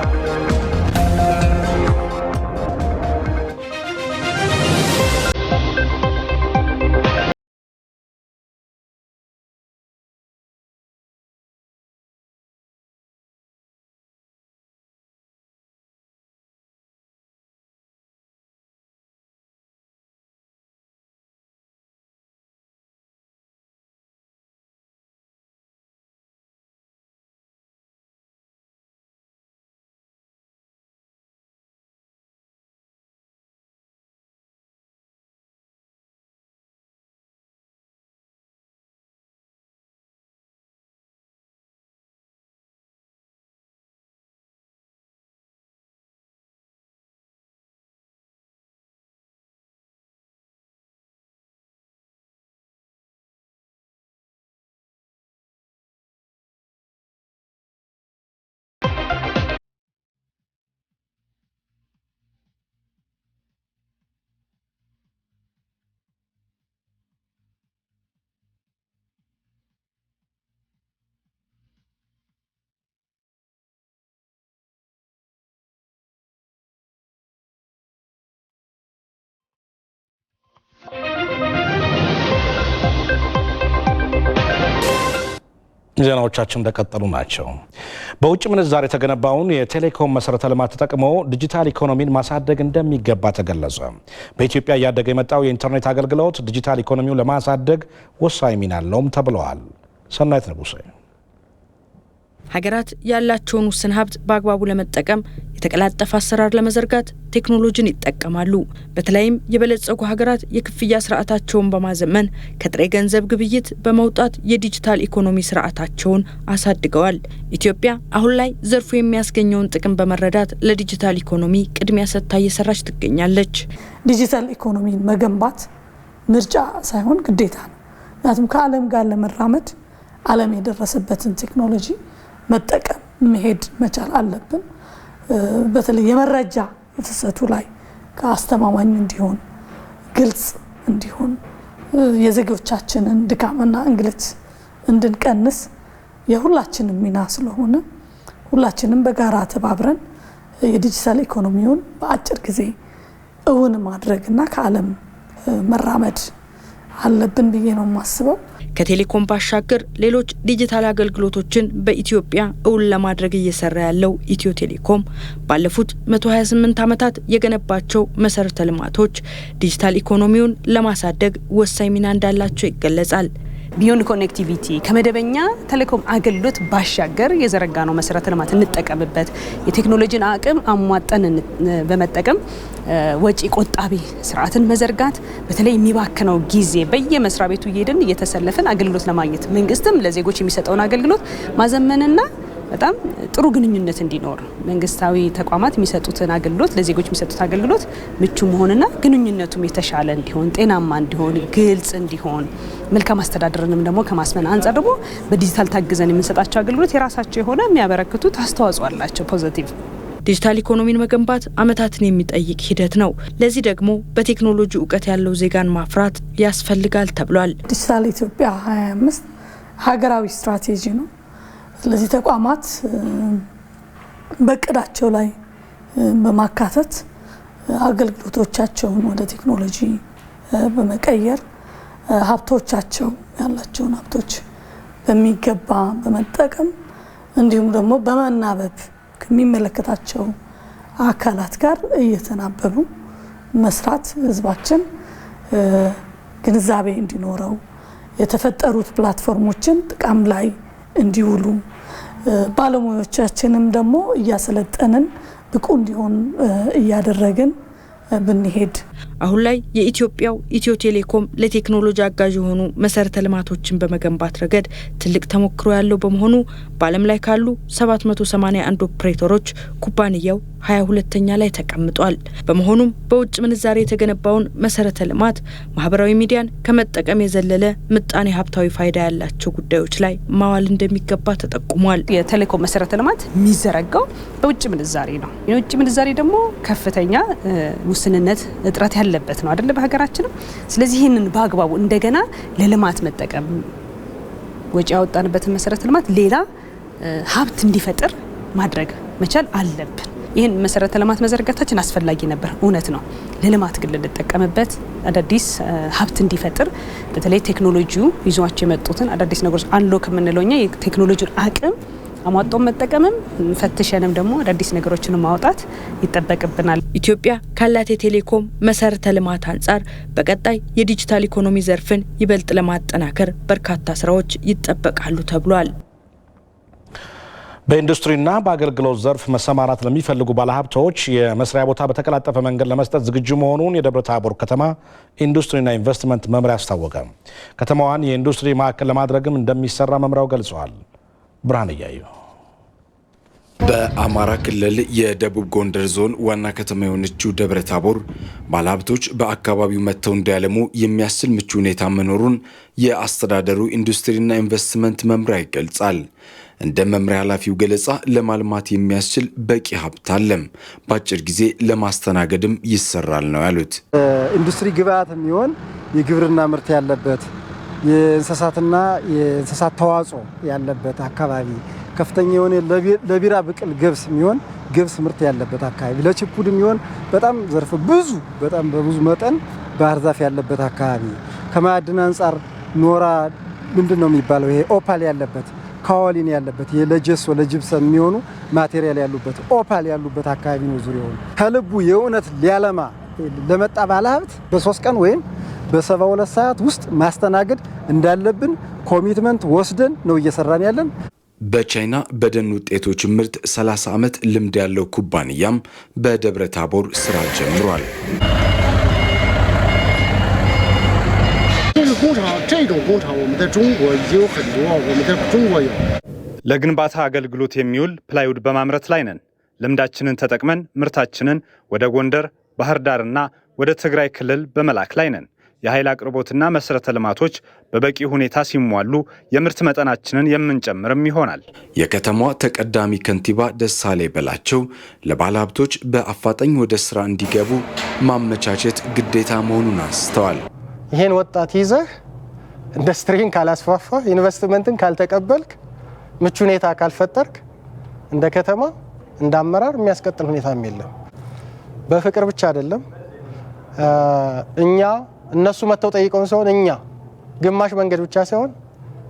ዜናዎቻችን እንደቀጠሉ ናቸው። በውጭ ምንዛሬ የተገነባውን የቴሌኮም መሰረተ ልማት ተጠቅሞ ዲጂታል ኢኮኖሚን ማሳደግ እንደሚገባ ተገለጸ። በኢትዮጵያ እያደገ የመጣው የኢንተርኔት አገልግሎት ዲጂታል ኢኮኖሚውን ለማሳደግ ወሳኝ ሚና አለውም ተብለዋል። ሰናይት ንጉሴ ሀገራት ያላቸውን ውስን ሀብት በአግባቡ ለመጠቀም የተቀላጠፈ አሰራር ለመዘርጋት ቴክኖሎጂን ይጠቀማሉ። በተለይም የበለጸጉ ሀገራት የክፍያ ስርዓታቸውን በማዘመን ከጥሬ ገንዘብ ግብይት በመውጣት የዲጂታል ኢኮኖሚ ስርዓታቸውን አሳድገዋል። ኢትዮጵያ አሁን ላይ ዘርፉ የሚያስገኘውን ጥቅም በመረዳት ለዲጂታል ኢኮኖሚ ቅድሚያ ሰጥታ እየሰራች ትገኛለች። ዲጂታል ኢኮኖሚን መገንባት ምርጫ ሳይሆን ግዴታ ነው። ምክንያቱም ከዓለም ጋር ለመራመድ ዓለም የደረሰበትን ቴክኖሎጂ መጠቀም መሄድ መቻል አለብን። በተለይ የመረጃ ፍሰቱ ላይ ከአስተማማኝ እንዲሆን ግልጽ እንዲሆን የዜጎቻችንን ድካምና እንግልት እንድንቀንስ የሁላችንም ሚና ስለሆነ ሁላችንም በጋራ ተባብረን የዲጂታል ኢኮኖሚውን በአጭር ጊዜ እውን ማድረግና ከዓለም መራመድ አለብን ብዬ ነው የማስበው። ከቴሌኮም ባሻገር ሌሎች ዲጂታል አገልግሎቶችን በኢትዮጵያ እውን ለማድረግ እየሰራ ያለው ኢትዮ ቴሌኮም ባለፉት 128 ዓመታት የገነባቸው መሰረተ ልማቶች ዲጂታል ኢኮኖሚውን ለማሳደግ ወሳኝ ሚና እንዳላቸው ይገለጻል። ቢዮንድ ኮኔክቲቪቲ ከመደበኛ ቴሌኮም አገልግሎት ባሻገር የዘረጋነው መሰረተ ልማት እንጠቀምበት፣ የቴክኖሎጂን አቅም አሟጠን በመጠቀም ወጪ ቆጣቢ ስርዓትን መዘርጋት፣ በተለይ የሚባክነው ጊዜ በየመስሪያ ቤቱ እየሄድን እየተሰለፈን አገልግሎት ለማግኘት መንግስትም ለዜጎች የሚሰጠውን አገልግሎት ማዘመንና በጣም ጥሩ ግንኙነት እንዲኖር መንግስታዊ ተቋማት የሚሰጡትን አገልግሎት ለዜጎች የሚሰጡት አገልግሎት ምቹ መሆንና ግንኙነቱም የተሻለ እንዲሆን፣ ጤናማ እንዲሆን፣ ግልጽ እንዲሆን፣ መልካም አስተዳደርንም ደግሞ ከማስመን አንጻር ደግሞ በዲጂታል ታግዘን የምንሰጣቸው አገልግሎት የራሳቸው የሆነ የሚያበረክቱት አስተዋጽኦ አላቸው ፖዚቲቭ። ዲጂታል ኢኮኖሚን መገንባት ዓመታትን የሚጠይቅ ሂደት ነው። ለዚህ ደግሞ በቴክኖሎጂ እውቀት ያለው ዜጋን ማፍራት ያስፈልጋል ተብሏል። ዲጂታል ኢትዮጵያ 25 ሀገራዊ ስትራቴጂ ነው። ስለዚህ ተቋማት በቅዳቸው ላይ በማካተት አገልግሎቶቻቸውን ወደ ቴክኖሎጂ በመቀየር ሀብቶቻቸው ያላቸውን ሀብቶች በሚገባ በመጠቀም እንዲሁም ደግሞ በመናበብ ከሚመለከታቸው አካላት ጋር እየተናበቡ መስራት ህዝባችን ግንዛቤ እንዲኖረው የተፈጠሩት ፕላትፎርሞችን ጥቅም ላይ እንዲውሉ ባለሙያዎቻችንም ደግሞ እያሰለጠንን ብቁ እንዲሆን እያደረግን ብንሄድ አሁን ላይ የኢትዮጵያው ኢትዮ ቴሌኮም ለቴክኖሎጂ አጋዥ የሆኑ መሰረተ ልማቶችን በመገንባት ረገድ ትልቅ ተሞክሮ ያለው በመሆኑ በዓለም ላይ ካሉ 781 ኦፕሬተሮች ኩባንያው 22ኛ ላይ ተቀምጧል። በመሆኑም በውጭ ምንዛሬ የተገነባውን መሰረተ ልማት ማህበራዊ ሚዲያን ከመጠቀም የዘለለ ምጣኔ ሀብታዊ ፋይዳ ያላቸው ጉዳዮች ላይ ማዋል እንደሚገባ ተጠቁሟል። የቴሌኮም መሰረተ ልማት የሚዘረጋው በውጭ ምንዛሬ ነው። የውጭ ምንዛሬ ደግሞ ከፍተኛ ውስንነት እጥረት ያለበት ነው አይደል በሀገራችን። ስለዚህ ይህንን በአግባቡ እንደገና ለልማት መጠቀም ወጪ ያወጣንበትን መሰረተ ልማት ሌላ ሀብት እንዲፈጥር ማድረግ መቻል አለብን። ይህን መሰረተ ልማት መዘርጋታችን አስፈላጊ ነበር፣ እውነት ነው። ለልማት ግን ልንጠቀምበት አዳዲስ ሀብት እንዲፈጥር በተለይ ቴክኖሎጂው ይዟቸው የመጡትን አዳዲስ ነገሮች አንሎክ የምንለው እኛ የቴክኖሎጂውን አቅም አሟጦ መጠቀምም ፈትሸንም ደግሞ አዳዲስ ነገሮችን ማውጣት ይጠበቅብናል። ኢትዮጵያ ካላት የቴሌኮም መሰረተ ልማት አንጻር በቀጣይ የዲጂታል ኢኮኖሚ ዘርፍን ይበልጥ ለማጠናከር በርካታ ስራዎች ይጠበቃሉ ተብሏል። በኢንዱስትሪና በአገልግሎት ዘርፍ መሰማራት ለሚፈልጉ ባለሀብቶች የመስሪያ ቦታ በተቀላጠፈ መንገድ ለመስጠት ዝግጁ መሆኑን የደብረ ታቦር ከተማ ኢንዱስትሪና ኢንቨስትመንት መምሪያ አስታወቀ። ከተማዋን የኢንዱስትሪ ማዕከል ለማድረግም እንደሚሰራ መምሪያው ገልጿል። ብርሃን እያዩ በአማራ ክልል የደቡብ ጎንደር ዞን ዋና ከተማ የሆነችው ደብረ ታቦር ባለሀብቶች በአካባቢው መጥተው እንዲያለሙ የሚያስችል ምቹ ሁኔታ መኖሩን የአስተዳደሩ ኢንዱስትሪና ኢንቨስትመንት መምሪያ ይገልጻል። እንደ መምሪያ ኃላፊው ገለጻ ለማልማት የሚያስችል በቂ ሀብት አለም፣ በአጭር ጊዜ ለማስተናገድም ይሰራል ነው ያሉት። ኢንዱስትሪ ግብዓት የሚሆን የግብርና ምርት ያለበት የእንስሳትና የእንስሳት ተዋጽኦ ያለበት አካባቢ፣ ከፍተኛ የሆነ ለቢራ ብቅል ገብስ የሚሆን ገብስ ምርት ያለበት አካባቢ፣ ለችፑድ የሚሆን በጣም ዘርፍ ብዙ በጣም በብዙ መጠን ባህር ዛፍ ያለበት አካባቢ፣ ከማዕድን አንጻር ኖራ ምንድን ነው የሚባለው ይሄ ኦፓል ያለበት ካዋሊን ያለበት ለጀሶ ለጅብሰም የሚሆኑ ማቴሪያል ያሉበት ኦፓል ያሉበት አካባቢ ነው ዙሪያውን። ከልቡ የእውነት ሊያለማ ለመጣ ባለሀብት በ3 ቀን ወይም በ72 ሰዓት ውስጥ ማስተናገድ እንዳለብን ኮሚትመንት ወስደን ነው እየሰራን ያለን። በቻይና በደን ውጤቶች ምርት 30 ዓመት ልምድ ያለው ኩባንያም በደብረ ታቦር ስራ ጀምሯል። ለግንባታ አገልግሎት የሚውል ፕላይውድ በማምረት ላይ ነን። ልምዳችንን ተጠቅመን ምርታችንን ወደ ጎንደር፣ ባህር ዳርና ወደ ትግራይ ክልል በመላክ ላይ ነን። የኃይል አቅርቦትና መሰረተ ልማቶች በበቂ ሁኔታ ሲሟሉ የምርት መጠናችንን የምንጨምርም ይሆናል። የከተማዋ ተቀዳሚ ከንቲባ ደሳሌ በላቸው ለባለሀብቶች በአፋጣኝ ወደ ስራ እንዲገቡ ማመቻቸት ግዴታ መሆኑን አንስተዋል። ይሄን ወጣት ይዘህ ኢንዱስትሪን ካላስፋፋ፣ ኢንቨስትመንትን ካልተቀበልክ፣ ምቹ ሁኔታ ካልፈጠርክ እንደ ከተማ እንደ አመራር የሚያስቀጥል ሁኔታም የለም። በፍቅር ብቻ አይደለም እኛ እነሱ መተው ጠይቀውን ሲሆን እኛ ግማሽ መንገድ ብቻ ሳይሆን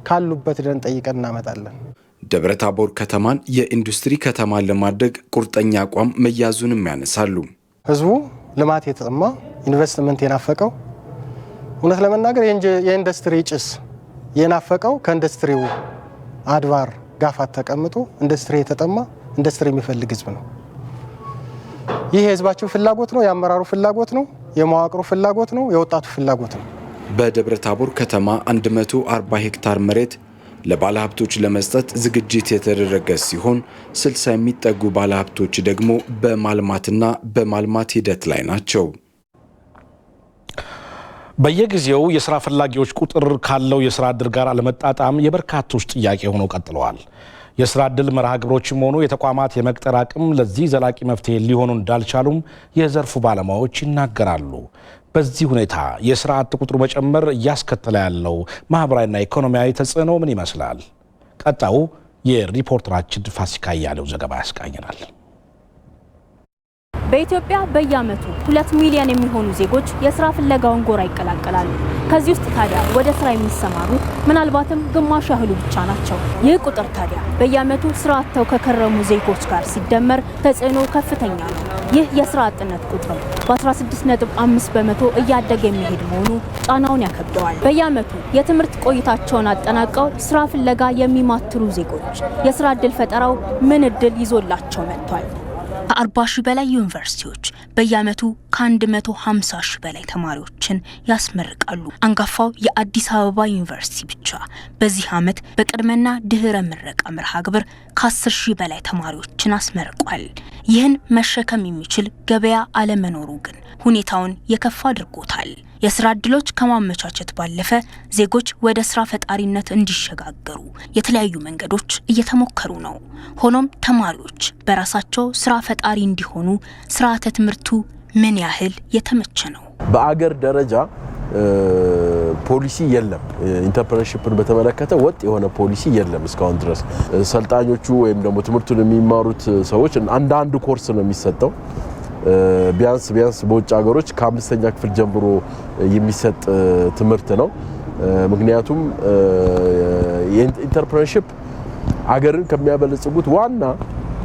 ካሉበት ደን ጠይቀን እናመጣለን። ደብረ ታቦር ከተማን የኢንዱስትሪ ከተማ ለማድረግ ቁርጠኛ አቋም መያዙንም ያነሳሉ። ህዝቡ ልማት የተጠማ ኢንቨስትመንት የናፈቀው እውነት ለመናገር የኢንዱስትሪ ጭስ የናፈቀው ከኢንዱስትሪው አድባር ጋፋት ተቀምጦ ኢንዱስትሪ የተጠማ ኢንዱስትሪ የሚፈልግ ህዝብ ነው። ይህ የህዝባችን ፍላጎት ነው፣ የአመራሩ ፍላጎት ነው፣ የመዋቅሩ ፍላጎት ነው፣ የወጣቱ ፍላጎት ነው። በደብረ ታቦር ከተማ 140 ሄክታር መሬት ለባለሀብቶች ለመስጠት ዝግጅት የተደረገ ሲሆን 60 የሚጠጉ ባለሀብቶች ደግሞ በማልማትና በማልማት ሂደት ላይ ናቸው። በየጊዜው የስራ ፈላጊዎች ቁጥር ካለው የስራ ዕድል ጋር አለመጣጣም የበርካቶች ጥያቄ ሆነው ቀጥለዋል። የስራ ዕድል መርሃ ግብሮችም ሆኑ የተቋማት የመቅጠር አቅም ለዚህ ዘላቂ መፍትሄ ሊሆኑ እንዳልቻሉም የዘርፉ ባለሙያዎች ይናገራሉ። በዚህ ሁኔታ የስራ አጥ ቁጥሩ መጨመር እያስከተለ ያለው ማህበራዊና ኢኮኖሚያዊ ተጽዕኖ ምን ይመስላል? ቀጣዩ የሪፖርተራችን ፋሲካ እያለው ዘገባ ያስቃኘናል። በኢትዮጵያ በየዓመቱ 2 ሚሊዮን የሚሆኑ ዜጎች የስራ ፍለጋውን ጎራ ይቀላቀላሉ። ከዚህ ውስጥ ታዲያ ወደ ስራ የሚሰማሩ ምናልባትም ግማሽ ያህሉ ብቻ ናቸው። ይህ ቁጥር ታዲያ በየዓመቱ ስራ አጥተው ከከረሙ ዜጎች ጋር ሲደመር ተጽዕኖ ከፍተኛ ነው። ይህ የስራ አጥነት ቁጥር በ16.5 በመቶ እያደገ የሚሄድ መሆኑ ጫናውን ያከብደዋል። በየዓመቱ የትምህርት ቆይታቸውን አጠናቀው ስራ ፍለጋ የሚማትሩ ዜጎች የስራ ዕድል ፈጠራው ምን ዕድል ይዞላቸው መጥቷል? ከ40 ሺህ በላይ ዩኒቨርሲቲዎች በየዓመቱ ከ150 ሺህ በላይ ተማሪዎችን ያስመርቃሉ። አንጋፋው የአዲስ አበባ ዩኒቨርሲቲ ብቻ በዚህ ዓመት በቅድመና ድህረ ምረቃ መርሃ ግብር ከ10 ሺህ በላይ ተማሪዎችን አስመርቋል። ይህን መሸከም የሚችል ገበያ አለመኖሩ ግን ሁኔታውን የከፋ አድርጎታል። የስራ ዕድሎች ከማመቻቸት ባለፈ ዜጎች ወደ ስራ ፈጣሪነት እንዲሸጋገሩ የተለያዩ መንገዶች እየተሞከሩ ነው። ሆኖም ተማሪዎች በራሳቸው ስራ ፈጣሪ እንዲሆኑ ስርዓተ ትምህርቱ ምን ያህል የተመቸ ነው? በአገር ደረጃ ፖሊሲ የለም። ኢንተርፕረነርሺፕን በተመለከተ ወጥ የሆነ ፖሊሲ የለም እስካሁን ድረስ። ሰልጣኞቹ ወይም ደግሞ ትምህርቱን የሚማሩት ሰዎች አንድ ኮርስ ነው የሚሰጠው። ቢያንስ በውጭ ሀገሮች ከ5ኛ ክፍል ጀምሮ የሚሰጥ ትምህርት ነው። ምክንያቱም የኢንተርፕረነርሺፕ አገርን ከሚያበለጽጉት ዋና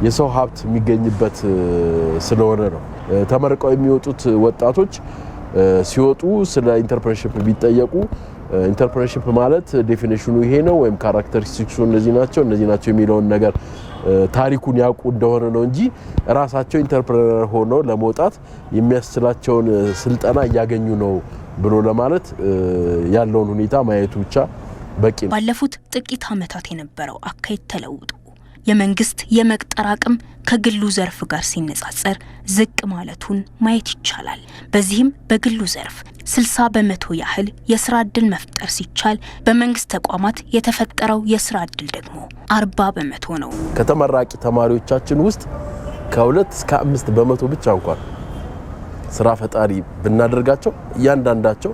የሰው ሀብት የሚገኝበት ስለሆነ ነው። ተመርቀው የሚወጡት ወጣቶች ሲወጡ ስለ ኢንተርፕረነርሺፕ ቢጠየቁ ኢንተርፕረነርሺፕ ማለት ዴፊኒሽኑ ይሄ ነው ወይም ካራክተሪስቲክሱ እነዚህ ናቸው የሚለውን ነገር ታሪኩን ያውቁ እንደሆነ ነው እንጂ ራሳቸው ኢንተርፕረነር ሆነው ለመውጣት የሚያስችላቸውን ስልጠና እያገኙ ነው ብሎ ለማለት ያለውን ሁኔታ ማየቱ ብቻ በቂ ነው። ባለፉት ጥቂት ዓመታት የነበረው አካሄድ ተለውጦ የመንግስት የመቅጠር አቅም ከግሉ ዘርፍ ጋር ሲነጻጸር ዝቅ ማለቱን ማየት ይቻላል። በዚህም በግሉ ዘርፍ 60 በመቶ ያህል የስራ ዕድል መፍጠር ሲቻል በመንግስት ተቋማት የተፈጠረው የስራ ዕድል ደግሞ 40 በመቶ ነው። ከተመራቂ ተማሪዎቻችን ውስጥ ከ2 እስከ 5 በመቶ ብቻ እንኳን ስራ ፈጣሪ ብናደርጋቸው እያንዳንዳቸው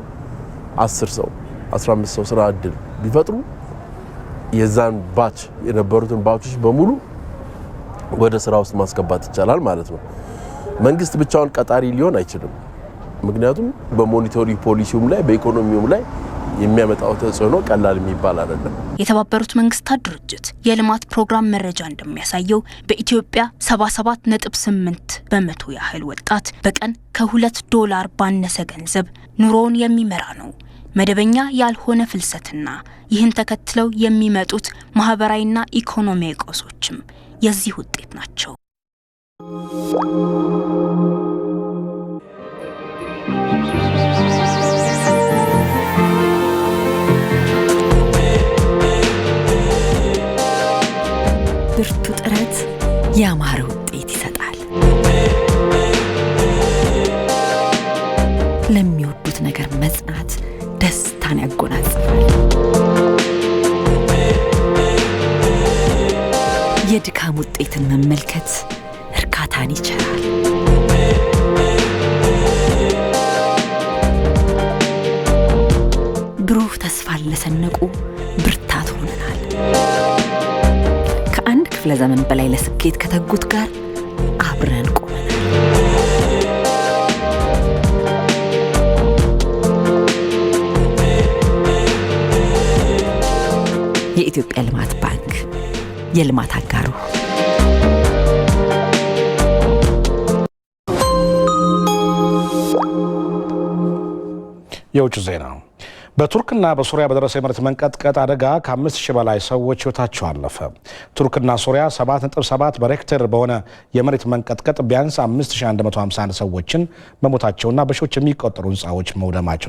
10 ሰው 15 ሰው ስራ ዕድል ቢፈጥሩ የዛን ባች የነበሩትን ባቾች በሙሉ ወደ ስራ ውስጥ ማስገባት ይቻላል ማለት ነው። መንግስት ብቻውን ቀጣሪ ሊሆን አይችልም። ምክንያቱም በሞኒተሪ ፖሊሲውም ላይ በኢኮኖሚውም ላይ የሚያመጣው ተጽዕኖ ቀላል የሚባል አይደለም። የተባበሩት መንግስታት ድርጅት የልማት ፕሮግራም መረጃ እንደሚያሳየው በኢትዮጵያ 77.8% ያህል ወጣት በቀን $2 ባነሰ ገንዘብ ኑሮውን የሚመራ ነው። መደበኛ ያልሆነ ፍልሰትና ይህን ተከትለው የሚመጡት ማህበራዊና ኢኮኖሚያዊ ቀውሶችም የዚህ ውጤት ናቸው። ብርቱ ጥረት ያማረ ውጤት ይሰጣል። ለሚወዱት ነገር መጽናት ደስታን ያጎናጽፋል። የድካም ውጤትን መመልከት እርካታን ይቸራል። ብሩህ ተስፋን ለሰነቁ ብርታት ሆነናል። ከአንድ ክፍለ ዘመን በላይ ለስኬት ከተጉት ጋር አብረን ቆመናል። የኢትዮጵያ ልማት ባንክ የልማት አጋሩ። የውጭ ዜና። በቱርክና በሱሪያ በደረሰ የመሬት መንቀጥቀጥ አደጋ ከ5000 በላይ ሰዎች ሕይወታቸው አለፈ። ቱርክና ሱሪያ 7.7 በሬክተር በሆነ የመሬት መንቀጥቀጥ ቢያንስ 5151 ሰዎችን መሞታቸውና በሺዎች የሚቆጠሩ ሕንፃዎች መውደማቸው